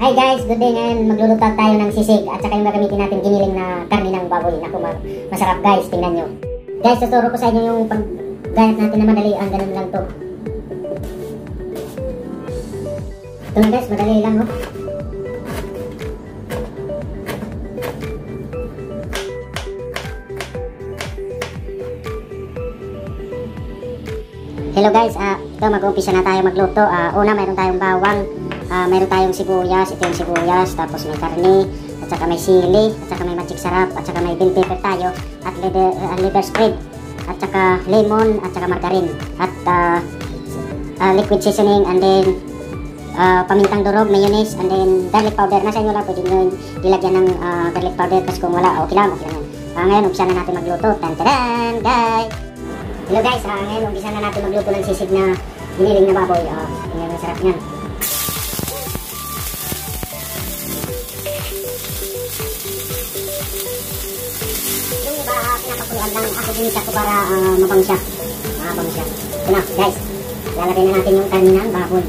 Hi guys, good day. Ngayon magluluto tayo ng sisig at saka yung gagamitin natin giniling na karne ng baboy. Naku, masarap guys, tingnan nyo. Guys, tuturo ko sa inyo yung pagganat natin na madali. Ganun lang to. Ito na guys, madali lang no. Hello guys, ito mag-umpisa na tayo magluto. Una, mayroon tayong bawang, mayroon tayong sibuyas, ito yung sibuyas, tapos may karne, at saka may sili, at saka may magic sarap, at saka may bell pepper tayo, at liver spread, at saka lemon, at saka margarine, at liquid seasoning, and then pamintang durog, mayonnaise, and then garlic powder. Nasa inyo lang, pwede nyo ilagyan ng garlic powder, kasi kung wala, okay lang yan. Ngayon, umpisa na natin magluto. Tan-taran, guys! Hello guys, ngayon umpisa na natin magluto ng sisig na giniling na baboy. Tingnan ang sarap niyan. Yung iba, pinapakuluan lang. Ako ginisa ko para mabang siya. Mabang siya. Ito na guys, lalagay na natin yung karne ng baboy.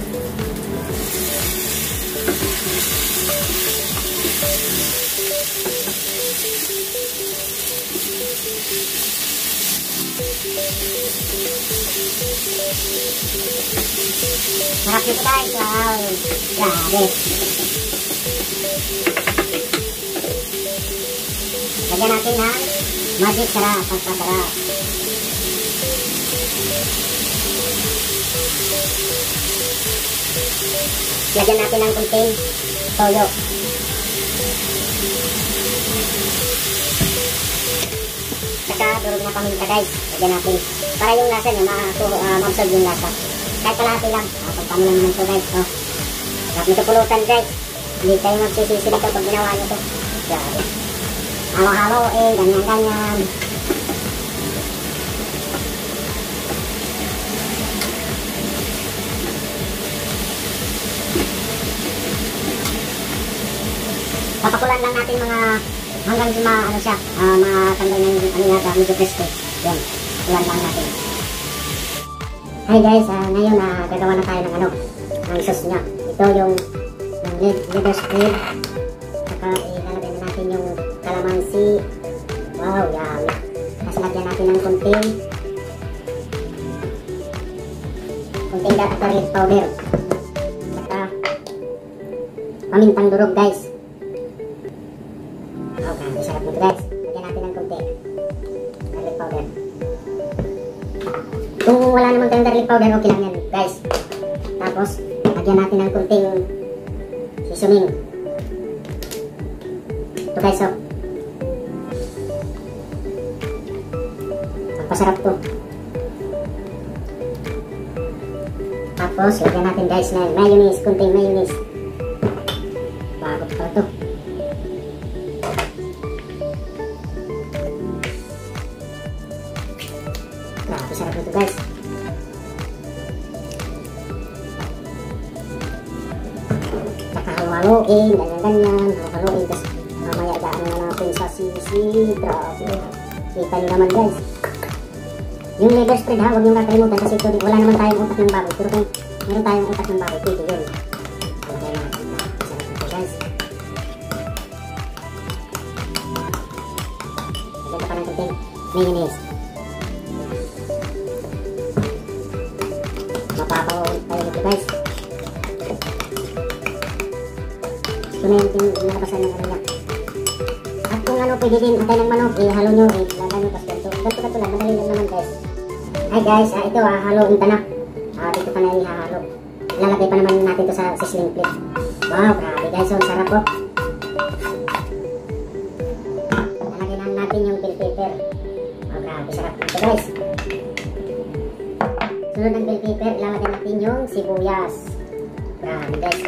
Sarap nito guys, wow, grabe. Lagyan natin ng magic sarap, pagpasarap. Lagyan natin ng kunting toyo. Saka durog na paminta guys, lagyan natin para yung lasa niya ma-absorb yung lasa. Kahit kalahati lang. Pagpano lang naman ito guys. Sarap nito pulutan guys. Hindi tayo magsisisi nito pag ginawa nyo ito. Grabe. Halo-halo ganyan-ganyan. Papakulan lang natin mga hanggang ano siya, matanggal na yung ano yata, medyo crispy. Yan. Papakulan lang natin. Hi guys, ngayon gagawa na tayo ng ng sauce niya. Ito yung liver spread. Saka ilalagay na natin yung calamansi. Wow, yummy. Tapos lagyan natin ng kunting garlic powder. Saka pamintang durog guys. Okay, sarap nito guys. Lagyan natin ng kunting garlic powder. Kung wala namang tayong garlic powder, okay lang yan guys. Tapos, lagyan natin ng kunting seasoning. Ito guys, magpasarap to. Tapos, lagyan natin guys na mayonnaise, kunting mayonnaise. Bago pa ito. Grabe, sarap nito guys. Halo-haloin, ganyan-ganyan, halo-haloin. Tapos mamaya daan na natin sa sisig. Grabe. Kita nyo naman guys. Yung liver spread ha, huwag nyo kakalimutan kasi ito, wala naman tayong utak ng baboy. Pero kung meron tayong utak ng baboy, pwede yun. Okay na. Sarap nito guys. Lagyan pa ng kunting mayonnaise. Mapapaw tayo nito guys. Ito na yung nalabasan ng niya. At kung pwede din atay ng manok, halo nyo, lagay nyo pas ganito. Ganito lang, madali lang naman guys. Hi guys, ito haloin ta na. Dito pa na ihahalo. Ilalagay pa naman natin ito sa sizzling plate. Wow, grabe guys, so sarap po. Lalagay lang natin yung bell pepper. Wow, grabe, sarap ito guys. Sunod ng bell pepper, ilalagay natin yung sibuyas. Grabe guys.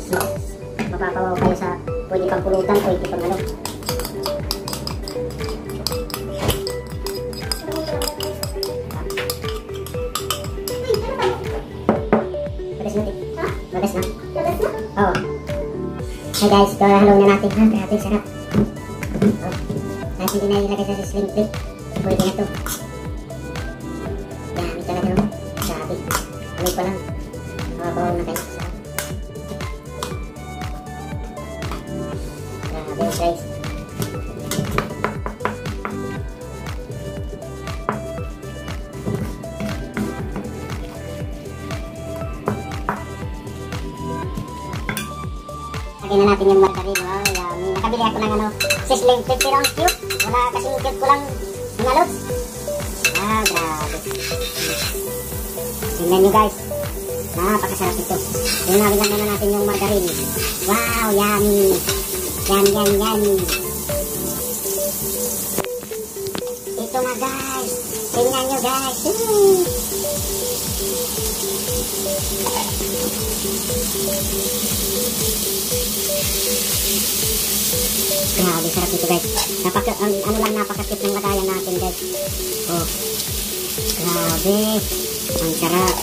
So, mapapawaw kayo sa pwede pang pulutan, pwede pang ano. Bagas natin. Bagas na? Bagas na? Oo. Hey guys, ito halo na natin. Grabe, sarap. Kahit hindi na ilagay sa sizzling plate, pwede na ito. Yummy talaga naman. Grabe. Amoy pa lang. Mapapawaw na kayo. Lagyan na natin yung margarine. Wow, yummy. Nakabili ako ng sizzling cake, pero ang cute. Wala kasing cute ko lang mga lods. Ah, grabe. Tingnan nyo guys. Napakasarap ito. Lagyan na natin yung margarine. Wow, yummy. Yummy, yummy, yummy. Ito na guys. Tingnan nyo guys. Grabe, sarap ito guys. Napakakit ng lagayan natin guys. Oh, grabe. Ang sarap.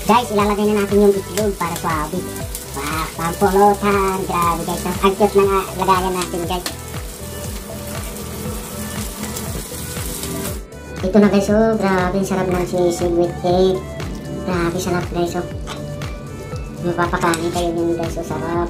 Guys, ilalagay na natin yung itlog para swabe. Wow, pampulutan. Grabe guys. Ang cute na lagayan natin guys. Ito na guys, oh. Grabe, sarap ng sisig with egg. Grabe, sarap guys, oh. Mapapakain kayo din guys, oh. Sarap.